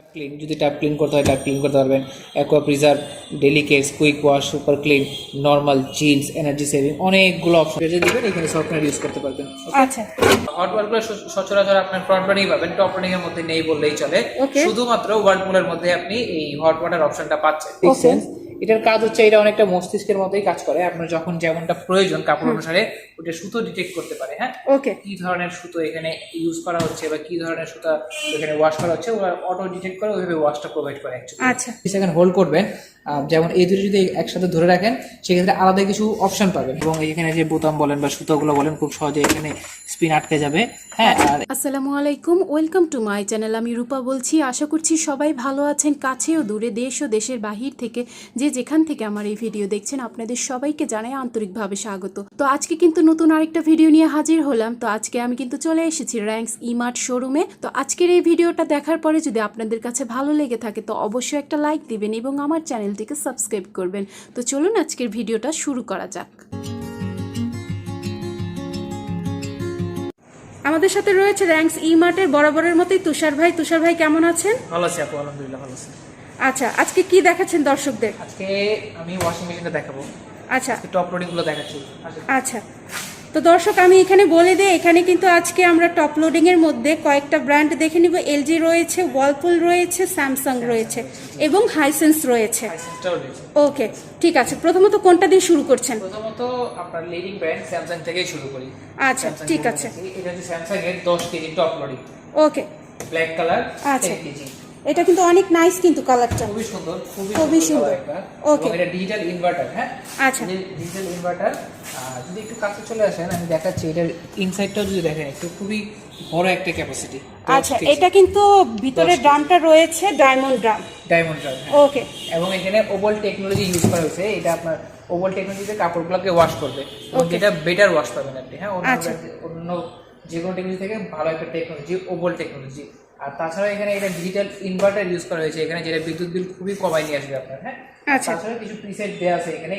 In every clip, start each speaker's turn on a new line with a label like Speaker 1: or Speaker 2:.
Speaker 1: Tap clean যদি tub clean করতে হয় ট্যাপ ক্লিন করতে পারবেন। Aqua preserve, delicates, quick wash, super clean, normal, chills, energy saving অনেকগুলো অপশন দিবেন। এখানে সফটওয়্যার ইউজ করতে পারবেন।
Speaker 2: আচ্ছা,
Speaker 1: হট ওয়ালগুলো সচরাচর আপনার ফ্রন্ট বারেই পাবেন, টপ লোডিং এর মধ্যে নেই বললেই চলে। শুধুমাত্র ওয়ার্লপুলের মধ্যে আপনি এই হট ওয়াটার অপশনটা পাচ্ছেন। এটার কাজ হচ্ছে, এটা অনেকটা মস্তিষ্কের মতোই কাজ করে। আপনার যখন যেমনটা প্রয়োজন কাপড় অনুসারে ওটা সুতো ডিটেক্ট করতে পারে। হ্যাঁ, কি ধরনের সুতো এখানে ইউজ করা হচ্ছে বা কি ধরনের সুতা এখানে ওয়াশ করা হচ্ছে, ওরা অটো ডিটেক্ট করে ওইভাবে ওয়াশটা প্রোভাইড করে।
Speaker 2: আচ্ছা,
Speaker 1: সেখানে হোল্ড করবেন, যেমন এই দুটো যদি একসাথে ধরে রাখেন সেক্ষেত্রে আলাদা কিছু অপশন পাবেন, এবং এখানে যে বোতাম বলেন বা সুতোগুলো বলেন খুব সহজে এখানে স্পিন আটকে যাবে। হ্যাঁ,
Speaker 2: আসসালামু আলাইকুম, ওয়েলকাম টু মাই চ্যানেল। আমি রূপা বলছি। আশা করছি সবাই ভালো আছেন। কাছে ও দূরে, দেশ ও দেশের বাহির থেকে যে যেখান থেকে আমার এই ভিডিও দেখছেন, আপনাদের সবাইকে জানাই আন্তরিকভাবে স্বাগত। তো আজকে কিন্তু নতুন আরেকটা ভিডিও নিয়ে হাজির হলাম। তো আজকে আমি কিন্তু চলে এসেছি র্যাঙ্কস ইমার্ট শোরুমে। তো আজকের এই ভিডিওটা দেখার পরে যদি আপনাদের কাছে ভালো লেগে থাকে তো অবশ্যই একটা লাইক দিবেন এবং আমার চ্যানেলটিকে সাবস্ক্রাইব করবেন। তো চলুন আজকের ভিডিওটা শুরু করা যাক। আমাদের সাথে রয়েছে র্যাঙ্কস ইমার্টের বরাবরের মতোই তুষার ভাই। তুষার ভাই কেমন আছেন?
Speaker 1: ভালো আছি আপু, আলহামদুলিল্লাহ ভালো আছি।
Speaker 2: আচ্ছা, আজকে কি দেখাচ্ছেন দর্শকদের?
Speaker 1: আজকে আমি ওয়াশিং মেশিনটা দেখাবো।
Speaker 2: আচ্ছা,
Speaker 1: টপ লোডিং গুলো দেখাচ্ছি।
Speaker 2: আচ্ছা, তো দর্শক আমি এখানে বলে দিই, এখানে কিন্তু আজকে আমরা টপ লোডিং এর মধ্যে কয়েকটা ব্র্যান্ড দেখে নিব। এলজি রয়েছে, ওয়ালপুল রয়েছে, স্যামসাং রয়েছে এবং হাইসেন্স রয়েছে। ওকে, ঠিক আছে। প্রথমত কোনটা দিয়ে শুরু করছেন?
Speaker 1: প্রথমত আপনার লিডিং ব্র্যান্ড স্যামসাং থেকেই শুরু করি।
Speaker 2: আচ্ছা, ঠিক আছে।
Speaker 1: এটা হচ্ছে স্যামসাং এর 10 কেজি টপ লোডিং।
Speaker 2: ওকে,
Speaker 1: ব্ল্যাক কালার।
Speaker 2: আচ্ছা, এটা কিন্তু অনেক নাইস, কিন্তু কালারটা
Speaker 1: খুবই সুন্দর,
Speaker 2: খুবই সুন্দর।
Speaker 1: ওকে, এটা ডিজিটাল ইনভার্টার। হ্যাঁ,
Speaker 2: আচ্ছা,
Speaker 1: ডিজিটাল ইনভার্টার। যদি একটু কাছে চলে আসেন আমি দেখাচ্ছি, এটার ইনসাইডটাও যদি দেখেন একটু, খুবই বড় একটা ক্যাপাসিটি।
Speaker 2: আচ্ছা, এটা কিন্তু ভিতরে ড্রামটা রয়েছে ডায়মন্ড ড্রাম। ওকে,
Speaker 1: এবং এখানে ওভাল টেকনোলজি ইউজ করা হয়েছে। এটা আপনার ওভাল টেকনোলজিতে কাপড়গুলোকে ওয়াশ করবে এবং যেটা বেটার ওয়াশ পাবেন আপনি। হ্যাঁ, অন্য যে কোনো টেকনোলজি থেকে ভালো একটা টেকনোলজি ওভাল টেকনোলজি। আর তাছাড়া এখানে এটা ডিজিটাল ইনভার্টার ইউজ করা হয়েছে এখানে, যেটা বিদ্যুৎ বিল খুবই কমায় নিয়ে আসবে আপনার। হ্যাঁ, তাছাড়া কিছু প্রিসেট দেওয়া আছে এখানে।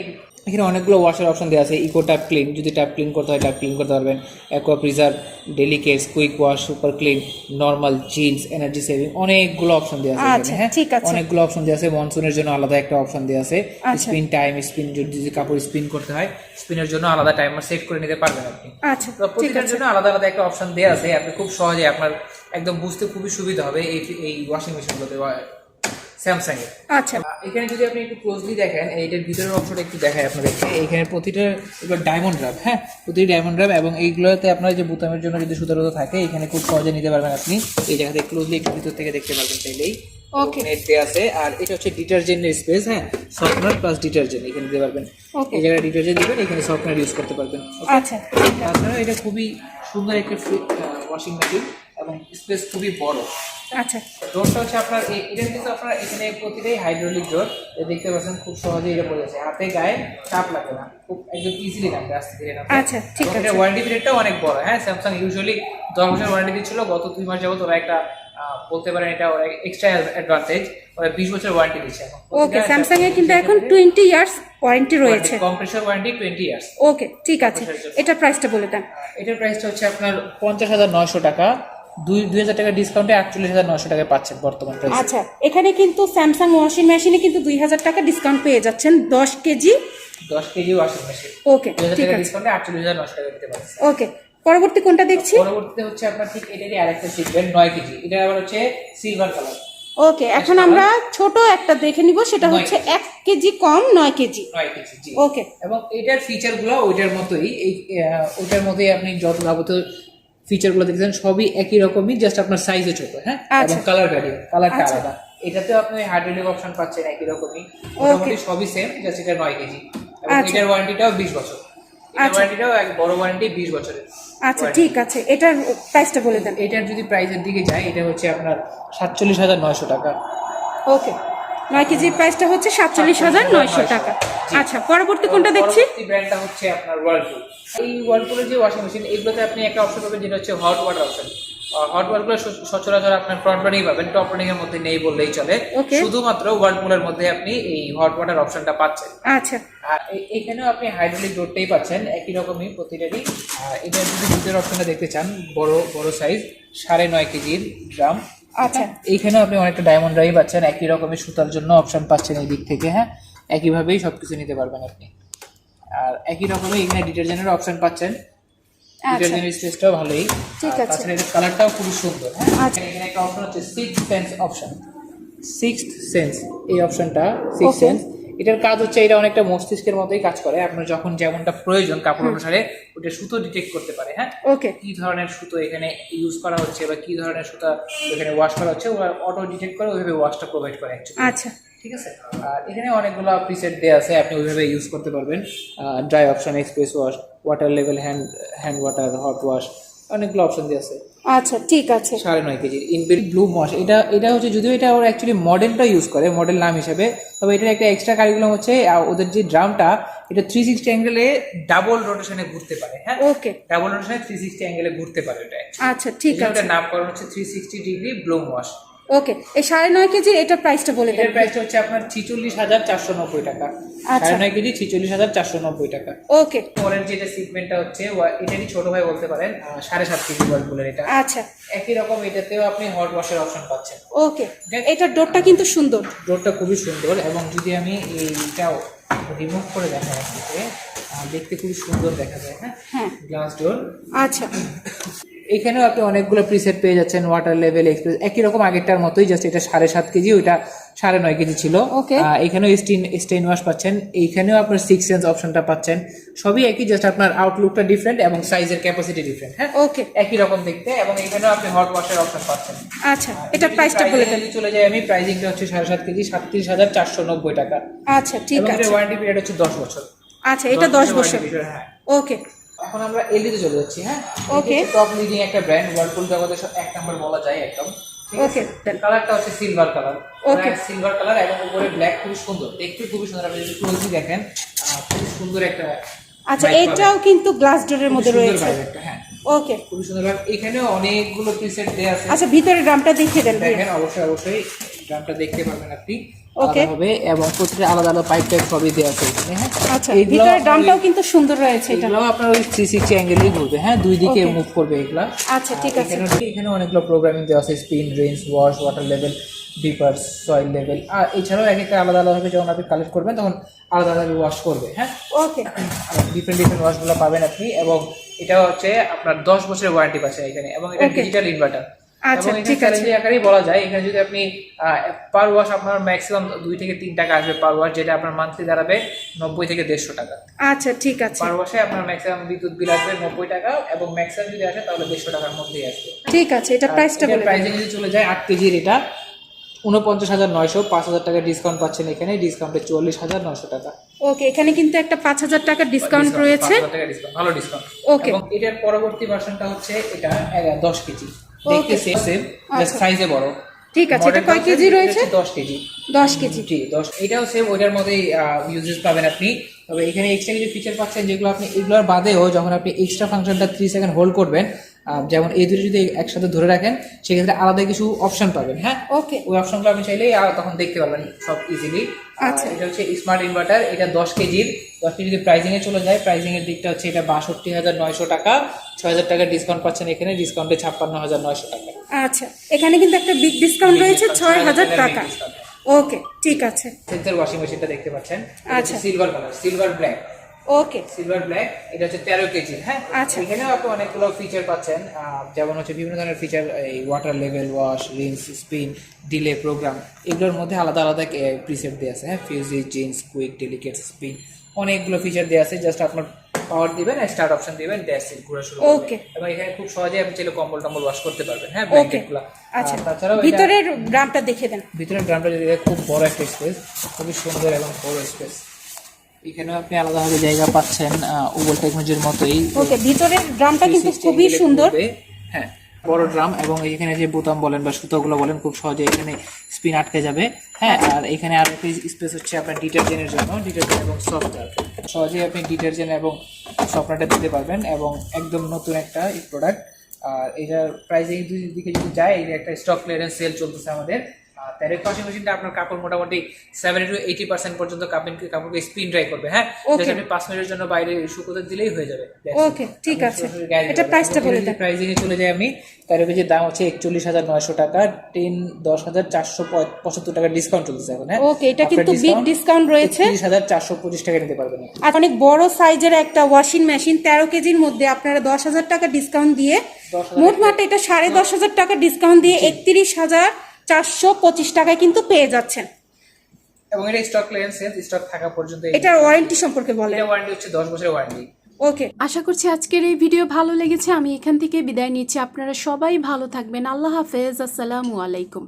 Speaker 1: এখানে অনেকগুলো ওয়াশের অপশন দেওয়া আছে। ইকো ট্যাপ ক্লিন যদি ট্যাপ ক্লিন করতে হয় ট্যাপ ক্লিন করতে পারবেন। Aqua preserve, delicates, quick wash, super clean, normal, chills, energy saving অনেকগুলো অপশন দেওয়া আছে এখানে। হ্যাঁ, অনেকগুলো অপশন দেওয়া আছে। মনসুনের জন্য আলাদা একটা অপশন দেওয়া আছে। স্পিন টাইম, স্পিন যদি কাপড় স্পিন করতে হয় স্পিনের জন্য আলাদা টাইমার সেট করে নিতে পারবেন আপনি।
Speaker 2: আচ্ছা,
Speaker 1: তো প্রতিটার জন্য আলাদা আলাদা একটা অপশন দেওয়া আছে। আপনি খুব সহজে আপনার একদম বুঝতে খুবই সুবিধা হবে এই ওয়াশিং মেশিনগুলোতে স্যামসাং এর।
Speaker 2: আচ্ছা,
Speaker 1: এখানে যদি আপনি একটু ক্লোজলি দেখেন, এইটার ভিতরের অংশটা একটু দেখায় আপনাদেরকে। এইখানে প্রতিটা এগুলো ডায়মন্ড র্যাপ। হ্যাঁ, প্রতিটি ডায়মন্ড র্যাপ, এবং এইগুলোতে আপনার যে বোতামের জন্য যদি সুতো থাকে এখানে খুব সহজে নিতে পারবেন আপনি। এই জায়গাতে ক্লোজলি একটু ভিতর থেকে দেখতে পারবেন চাইলেই।
Speaker 2: ওকে,
Speaker 1: নেট দেওয়া আছে। আর এটা হচ্ছে ডিটারজেন্টের স্পেস। হ্যাঁ, সফটওয়্যার প্লাস ডিটারজেন্ট এখানে দিতে পারবেন। এই জায়গায় ডিটারজেন্ট দিবেন, এখানে সফটওয়্যার ইউজ করতে পারবেন।
Speaker 2: আচ্ছা,
Speaker 1: তাছাড়া এটা খুবই সুন্দর একটা ওয়াশিং মেশিন এবং স্পেস খুবই বড়।
Speaker 2: আচ্ছা,
Speaker 1: ডোরটা হচ্ছে আপনার এটা কিন্তু আপনার এখানে প্রতিটাই হাইড্রোলিক ডোর। দেখতে পাচ্ছেন খুব সহজেই এটা পড়ে যাচ্ছে, হাতে গায়ে চাপ লাগে না, খুব একদম ইজিলি নামবে, আস্তে ধীরে নামবে।
Speaker 2: আচ্ছা, ঠিক আছে।
Speaker 1: এটা ওয়ারেন্টি পিরিয়ডটাও অনেক বড়। হ্যাঁ, স্যামসাং ইউজুয়ালি 10 বছর ওয়ারেন্টি দিচ্ছিল, গত 2 মাস যাবত ওরা একটা বলতে পারেন এটা ওরা এক্সট্রা অ্যাডভান্টেজ, ওরা 20 বছর ওয়ারেন্টি দিচ্ছে এখন।
Speaker 2: ওকে, স্যামসাং এর কিন্তু এখন 20 ইয়ার্স ওয়ারেন্টি রয়েছে,
Speaker 1: কম্প্রেসর ওয়ারেন্টি 20 ইয়ার্স।
Speaker 2: ওকে, ঠিক আছে। এটার প্রাইসটা বলে দেন।
Speaker 1: এটার প্রাইসটা হচ্ছে আপনার 50,900 টাকা। 2,000 টাকা ডিসকাউন্টে 48,900 টাকায় পাচ্ছেন বর্তমান প্রাইস।
Speaker 2: আচ্ছা, এখানে কিন্তু স্যামসাং ওয়াশিং মেশিনে কিন্তু 2000 টাকা ডিসকাউন্ট পেয়ে যাচ্ছেন 10 কেজি
Speaker 1: ওয়াশিং মেশিন।
Speaker 2: ওকে, ঠিক আছে।
Speaker 1: ডিসকাউন্টে 48,900 টাকা দিতে পারছেন।
Speaker 2: ওকে, পরবর্তী কোনটা দেখছি?
Speaker 1: পরবর্তীতে হচ্ছে আপনার ঠিক এটারই আরেকটা শিখবেন 9 কেজি। এটা আবার হচ্ছে সিলভার কালার।
Speaker 2: ওকে, এখন আমরা ছোট একটা দেখে নিব, সেটা হচ্ছে 1 কেজি কম 9 কেজি।
Speaker 1: জি।
Speaker 2: ওকে,
Speaker 1: এবং এটার ফিচারগুলো ওইটার মতোই, ওইটার মধ্যেই আপনি যত যাবতীয় ফিচারগুলো দেখছেন সবই একই রকমই, জাস্ট আপনার সাইজে ছোট। হ্যাঁ, এবং কালারটা আলাদা। এটাতেও আপনি হাইড্রোলিক অপশন পাচ্ছেন একই রকমই, মোটামুটি সবই সেম, জাস্ট এটা 9 কেজি। এবং এটার ওয়ারেন্টিটাও 20 বছর। ওয়ারেন্টিটাও এক বড় ওয়ারেন্টি 20 বছরের।
Speaker 2: আচ্ছা, ঠিক আছে। এটার প্রাইসটা বলে দেন।
Speaker 1: এটার যদি প্রাইসের দিকে যায়, এটা হচ্ছে আপনার 47,900 টাকা।
Speaker 2: ওকে, 9 কেজির প্রাইসটা হচ্ছে 47,900 টাকা। আচ্ছা, পরবর্তী কোনটা দেখছি?
Speaker 1: পরবর্তী ব্র্যান্ডটা হচ্ছে আপনার ওয়ার্লপুল। এই ওয়ার্লপুলের যে ওয়াশিং মেশিন, এগুলোতে আপনি একটা অপশন পাবেন যেটা হচ্ছে হট ওয়াটার অপশন। হট ওয়াটারগুলো সচরাচর আপনার ফ্রন্ট লোডিং পাবেন, টপ লোডিং এর মধ্যে নেই বললেই চলে। শুধুমাত্র ওয়ার্লপুলের মধ্যে আপনি এই হট ওয়াটার অপশনটা পাচ্ছেন।
Speaker 2: আচ্ছা,
Speaker 1: আর এখানেও আপনি হাইড্রোলিক ডোরটাই পাচ্ছেন একই রকমই প্রতিটারই। এটা যদি দুধের অপশনটা দেখতে চান, বড় সাইজ 9.5 কেজির ড্রাম,
Speaker 2: আচ্ছা
Speaker 1: এইখানে আপনি অনেকটা ডায়মন্ড রাই পাচ্ছেন, একই রকমের সুতার জন্য অপশন পাচ্ছেন এই দিক থেকে। হ্যাঁ, একইভাবেই সবকিছু নিতে পারবেন আপনি। আর একই রকমের এখানে ডিটারজেন্টের অপশন পাচ্ছেন, ডিটারজেন্টের স্পেসটাও ভালোই।
Speaker 2: ঠিক আছে।
Speaker 1: তাছাড়া এর কালারটাও খুব সুন্দর। হ্যাঁ,
Speaker 2: আচ্ছা।
Speaker 1: এখানে একটা অপশন হচ্ছে six sense option. Sixth sense, এই অপশনটা সিক্স
Speaker 2: Okay.
Speaker 1: সেন্স, এটার কাজ হচ্ছে এটা অনেকটা মস্তিষ্কের মতোই কাজ করে। আপনার যখন যেমনটা প্রয়োজন কাপড় অনুসারে ওটা সুতো ডিটেক্ট করতে পারে। হ্যাঁ,
Speaker 2: ওকে
Speaker 1: কি ধরনের সুতো এখানে ইউজ করা হচ্ছে বা কি ধরনের সুতা এখানে ওয়াশ করা হচ্ছে, ওরা অটো ডিটেক্ট করে ওইভাবে ওয়াশটা প্রোভাইড করে অ্যাকচুয়ালি।
Speaker 2: আচ্ছা
Speaker 1: ঠিক আছে। আর এখানে অনেকগুলো প্রিসেট দেওয়া আছে, আপনি ওইভাবে ইউজ করতে পারবেন। Dry option, express wash, water level, hand water, hot wash, অনেকগুলো অপশন দেওয়া আছে।
Speaker 2: আচ্ছা ঠিক আছে।
Speaker 1: 9.5 কেজি ইনবিল্ট ব্লু ওয়াশ, এটা হচ্ছে যদিও এটা ওরা অ্যাকচুয়ালি মডেলটা ইউজ করে, মডেল নাম হিসেবে, তবে এটার একটা এক্সট্রা কারিকুলাম হচ্ছে ওদের যে ড্রামটা এটা 360 অ্যাঙ্গেলে ডাবল রোটেশনে ঘুরতে পারে। হ্যাঁ,
Speaker 2: ওকে
Speaker 1: ডাবল রোটেশনে 360 অ্যাঙ্গেলে ঘুরতে পারে এটা।
Speaker 2: আচ্ছা ঠিক আছে।
Speaker 1: এটার নামকরণ হচ্ছে 360 ডিগ্রি ব্লুম ওয়াশ।
Speaker 2: ওকে এই 9.5 কেজির এটার প্রাইসটা বলে দেন।
Speaker 1: এটার প্রাইসটা হচ্ছে আপনার 46,490 টাকা।
Speaker 2: আচ্ছা।
Speaker 1: 9.5 কেজি 46,490 টাকা।
Speaker 2: ওকে
Speaker 1: পরের যেটা সিগমেন্টটা হচ্ছে এটারই ছোট ভাই বলতে পারেন, 7.5 কেজি ওয়ার্লপুলের এটা।
Speaker 2: আচ্ছা
Speaker 1: একই রকম এটাতেও আপনি হট ওয়াশের অপশন পাচ্ছেন।
Speaker 2: ওকে এটার ডোরটা কিন্তু সুন্দর।
Speaker 1: ডোরটা খুবই সুন্দর, এবং যদি আমি এইটাও রিমুভ করে দেখাই আপনাকে, দেখতে খুবই সুন্দর দেখা যায়। হ্যাঁ,
Speaker 2: হ্যাঁ
Speaker 1: গ্লাস ডোর।
Speaker 2: আচ্ছা
Speaker 1: এখানেও আপনি অনেকগুলো প্রিসেট পেয়ে যাচ্ছেন, ওয়াটার লেভেল, এক্সপ্রেস, একই রকম আগেরটার মতোই, জাস্ট এটা 7.5 কেজি, ওইটা 9.5 কেজি ছিল।
Speaker 2: Okay.
Speaker 1: এখানেও স্টেইন ওয়াশ পাচ্ছেন, এইখানেও আপনার সিক্স সেন্স অপশনটা পাচ্ছেন, সবই একই, জাস্ট আপনার আউটলুকটা ডিফারেন্ট এবং সাইজের ক্যাপাসিটি ডিফারেন্ট। হ্যাঁ,
Speaker 2: ওকে
Speaker 1: একই রকম দেখতে, এবং এখানেও আপনি হট ওয়াশের অপশন পাচ্ছেন।
Speaker 2: আচ্ছা এটার প্রাইসটা বলে দেন।
Speaker 1: চলে যায় আমি, প্রাইসিংটা হচ্ছে 7.5 কেজি 37,490 টাকা।
Speaker 2: আচ্ছা ঠিক
Speaker 1: এবং
Speaker 2: আছে।
Speaker 1: এর ওয়ারেন্টি পিরিয়ড হচ্ছে 10 বছর।
Speaker 2: আচ্ছা এটা 10 বছর।
Speaker 1: হ্যাঁ,
Speaker 2: ওকে
Speaker 1: এখন আমরা এলডিতে চলে যাচ্ছি। হ্যাঁ,
Speaker 2: Okay.
Speaker 1: টপ লিডিং একটা ব্র্যান্ড, ওয়ার্লপুল জগতের এক নাম্বার বলা যায় একদম।
Speaker 2: Okay.
Speaker 1: কালারটা হচ্ছে silver colour.
Speaker 2: Okay.
Speaker 1: Silver colour এবং উপরে ব্ল্যাক, খুবই সুন্দর দেখতে, খুবই সুন্দর। আপনি যদি ক্লোজলি দেখেন, খুব সুন্দর একটা।
Speaker 2: আচ্ছা
Speaker 1: vibe
Speaker 2: এটাও
Speaker 1: পাবেন।
Speaker 2: কিন্তু গ্লাস ডোরের মধ্যে
Speaker 1: খুবই সুন্দর
Speaker 2: রয়েছে।
Speaker 1: vibe একটা, হ্যাঁ,
Speaker 2: ওকে
Speaker 1: খুবই সুন্দর vibe। এখানেও অনেকগুলো প্রিসেট দেয়া আছে।
Speaker 2: আচ্ছা ভিতরে ড্রামটা দেখিয়ে দেন।
Speaker 1: দেখেন, অবশ্যই ড্রামটা দেখতে পারবেন আপনি।
Speaker 2: Okay.
Speaker 1: আলাদা হবে, এবং প্রতিটা আলাদা আলাদা পাইপ টাইপ সবই দেওয়া আছে এখানে। হ্যাঁ,
Speaker 2: আচ্ছা
Speaker 1: এইগুলো
Speaker 2: ভিতরে
Speaker 1: আপনার
Speaker 2: ড্রামটাও কিন্তু সুন্দর রয়েছে এটা।
Speaker 1: এগুলো আপনার ওই 360 অ্যাঙ্গেলেই ঘুরবে। হ্যাঁ, দুই দিকে
Speaker 2: Okay.
Speaker 1: মুভ করবে এগুলা।
Speaker 2: আচ্ছা ঠিক আছে।
Speaker 1: এখানে অনেকগুলো প্রোগ্রামিং দেওয়া আছে, spin, range, wash, water level, deeper, soil level. আর এছাড়াও এক একটা আলাদা আলাদাভাবে যখন আপনি কালেক্ট করবেন তখন আলাদা আলাদাভাবে ওয়াশ করবে। হ্যাঁ,
Speaker 2: ওকে
Speaker 1: ডিফারেন্ট ওয়াশগুলো পাবেন আপনি, এবং এটা হচ্ছে আপনার 10 বছরের ওয়ারেন্টি পাচ্ছে এখানে, এবং এটা
Speaker 2: Okay.
Speaker 1: Digital inverter.
Speaker 2: আচ্ছা,
Speaker 1: এবং এখানে
Speaker 2: ঠিক আছে।
Speaker 1: চ্যালেঞ্জিং আকারেই বলা যায়, এখানে যদি আপনি পার ওয়াশ আপনার ম্যাক্সিমাম 2 থেকে 3 টাকা আসবে পার ওয়াশ, যেটা আপনার মান্থলি দাঁড়াবে 90 থেকে 150 টাকা।
Speaker 2: আচ্ছা ঠিক আছে
Speaker 1: পার ওয়াশে আপনার ম্যাক্সিমাম বিদ্যুৎ বিল আসবে 90 টাকা, এবং ম্যাক্সিমাম যদি আসে তাহলে 150 টাকার মধ্যেই আসবে।
Speaker 2: ঠিক আছে এটা প্রাইসটা বলে দেন।
Speaker 1: প্রাইসিং যদি চলে যায় 8 কেজির, এটা 49,900, 5,000 টাকা ডিসকাউন্ট পাচ্ছেন এখানে, ডিসকাউন্টে 44,900 টাকা।
Speaker 2: ওকে এখানে কিন্তু একটা 5000 টাকার ডিসকাউন্ট রয়েছে।
Speaker 1: 5,000 টাকা ডিসকাউন্ট, ভালো ডিসকাউন্ট।
Speaker 2: Okay.
Speaker 1: এবং এটার পরবর্তী ভার্সনটা হচ্ছে এটা 10 কেজি, দেখতে
Speaker 2: Okay.
Speaker 1: সেম,
Speaker 2: আচ্ছা।
Speaker 1: জাস্ট সাইজে বড়।
Speaker 2: ঠিক আছে এটা কয় কেজি রয়েছে?
Speaker 1: 10 কেজি।
Speaker 2: 10 কেজি।
Speaker 1: জি 10, এটাও সেম ওইটার মধ্যেই ইউজেস পাবেন আপনি। তবে এখানে এক্সট্রা কিছু ফিচার পাচ্ছেন, যেগুলো আপনি এগুলোর বাদেও যখন আপনি এক্সট্রা ফাংশনটা 3 সেকেন্ড হোল্ড করবেন, যেমন এই দুটো যদি একসাথে ধরে রাখেন, সেক্ষেত্রে আলাদা কিছু অপশন পাবেন। হ্যাঁ,
Speaker 2: ওকে
Speaker 1: ওই অপশনগুলো আপনি চাইলেই তখন দেখতে পারবেন সব ইজিলি।
Speaker 2: আচ্ছা।
Speaker 1: এটা হচ্ছে স্মার্ট ইনভার্টার, এটা 10 কেজির। 10 কেজি যদি প্রাইজিং এ চলে যায়, প্রাইজিং এর দিকটা হচ্ছে এটা 62,900 টাকা, 6,000 টাকা ডিসকাউন্ট পাচ্ছেন এখানে, ডিসকাউন্টে 56,900 টাকা।
Speaker 2: আচ্ছা এখানে কিন্তু একটা বিগ ডিসকাউন্ট রয়েছে 6000 টাকা। ওকে ঠিক আছে
Speaker 1: সেন্সর ওয়াশিং মেশিনটা দেখতে পাচ্ছেন,
Speaker 2: আচ্ছা।
Speaker 1: সিলভার কালার, সিলভার ব্ল্যাক,
Speaker 2: ওকে
Speaker 1: সিলভার ব্ল্যাক, এটা হচ্ছে 13 কেজি। হ্যাঁ,
Speaker 2: আচ্ছা।
Speaker 1: এখানেও আপনি অনেকগুলো ফিচার পাচ্ছেন, যেমন হচ্ছে বিভিন্ন ধরনের ফিচার, এই water level, wash, rinse, spin, delay, programme, এগুলোর মধ্যে আলাদা আলাদা প্রিসেট দেওয়া আছে। হ্যাঁ, fuzzy, jeans, quick, delicate, spin, অনেকগুলো ফিচার দেওয়া আছে। জাস্ট আপনার পাওয়ার দিবেন, স্টার্ট অপশন দিবেন, ড্যাশ সিট ঘোরা শুরু করবে।
Speaker 2: Okay.
Speaker 1: এবং এখানে খুব সহজে আপনি চাইলে কম্বল টম্বল ওয়াশ করতে পারবেন। হ্যাঁ,
Speaker 2: ওকে
Speaker 1: ব্ল্যাঙ্কেটগুলো।
Speaker 2: আচ্ছা
Speaker 1: তাছাড়াও
Speaker 2: ভিতরের ড্রামটা দেখে দেন।
Speaker 1: ভিতরের ড্রামটা যদি খুব বড় একটা স্পেস, খুবই সুন্দর এবং বড় স্পেস। এখানেও আপনি আলাদাভাবে জায়গা পাচ্ছেন, ওভাল টেকনোলজির মতোই।
Speaker 2: ওকে ভিতরের ড্রামটা কিন্তু
Speaker 1: 360
Speaker 2: খুবই
Speaker 1: angle-এ
Speaker 2: সুন্দর।
Speaker 1: ঘুরবে। হ্যাঁ, বড় ড্রাম, এবং এখানে যে বোতাম বলেন বা সুতোগুলো বলেন, খুব সহজে এখানে স্পিন আটকে যাবে। হ্যাঁ, আর এখানে আরো একটা স্পেস হচ্ছে আপনার ডিটারজেন্টের জন্য, ডিটারজেন্ট এবং সফটওয়্যার, সহজে আপনি ডিটারজেন্ট এবং সফটওয়্যারটা দিতে পারবেন, এবং একদম নতুন একটা প্রোডাক্ট। আর এটার প্রাইসিং দুই দিকে যদি যায়, এটা একটা স্টক ক্লিয়ারেন্স সেল চলতেছে আমাদের। ডাইরেক্ট ওয়াশিং মেশিনটা আপনার কাপড় মোটামুটি 70 to 80% পর্যন্ত কাপড়কে স্পিন ড্রাই করবে। হ্যাঁ,
Speaker 2: Okay.
Speaker 1: আপনি 5 মিনিটের জন্য বাইরে শুকোতে দিলেই হয়ে যাবে।
Speaker 2: ওকে, ঠিক আছে। এটা প্রাইসটা বলে দেন।
Speaker 1: প্রাইসিং এ চলে যাই আমি। 13 কেজির দাম হচ্ছে 41,900 টাকা, 10,475 টাকা ডিসকাউন্ট চলছে এখন। হ্যাঁ,
Speaker 2: ওকে, এটা কিন্তু বিগ ডিসকাউন্ট রয়েছে।
Speaker 1: 31,425 টাকা নিতে পারবেন।
Speaker 2: আর অনেক বড় সাইজের একটা ওয়াশিং মেশিন 13 কেজির মধ্যে আপনারা 10,000 টাকা ডিসকাউন্ট দিয়ে, মোট মাত্র এটা 10,500 টাকা ডিসকাউন্ট দিয়ে 31,425 টাকায় কিন্তু পেয়ে যাচ্ছেন।
Speaker 1: এবং এটা স্টক ক্লিয়ারেন্স সেল, স্টক থাকা পর্যন্ত।
Speaker 2: এটার ওয়ারেন্টি সম্পর্কে বলেন।
Speaker 1: এটা ওয়ারেন্টি হচ্ছে 10 বছরের ওয়ারেন্টি।
Speaker 2: ওকে, আশা করছি আজকের এই ভিডিও ভালো লেগেছে। আমি এখান থেকে বিদায় নিচ্ছি। আপনারা সবাই ভালো থাকবেন। আল্লাহ হাফেজ, আসসালামু আলাইকুম।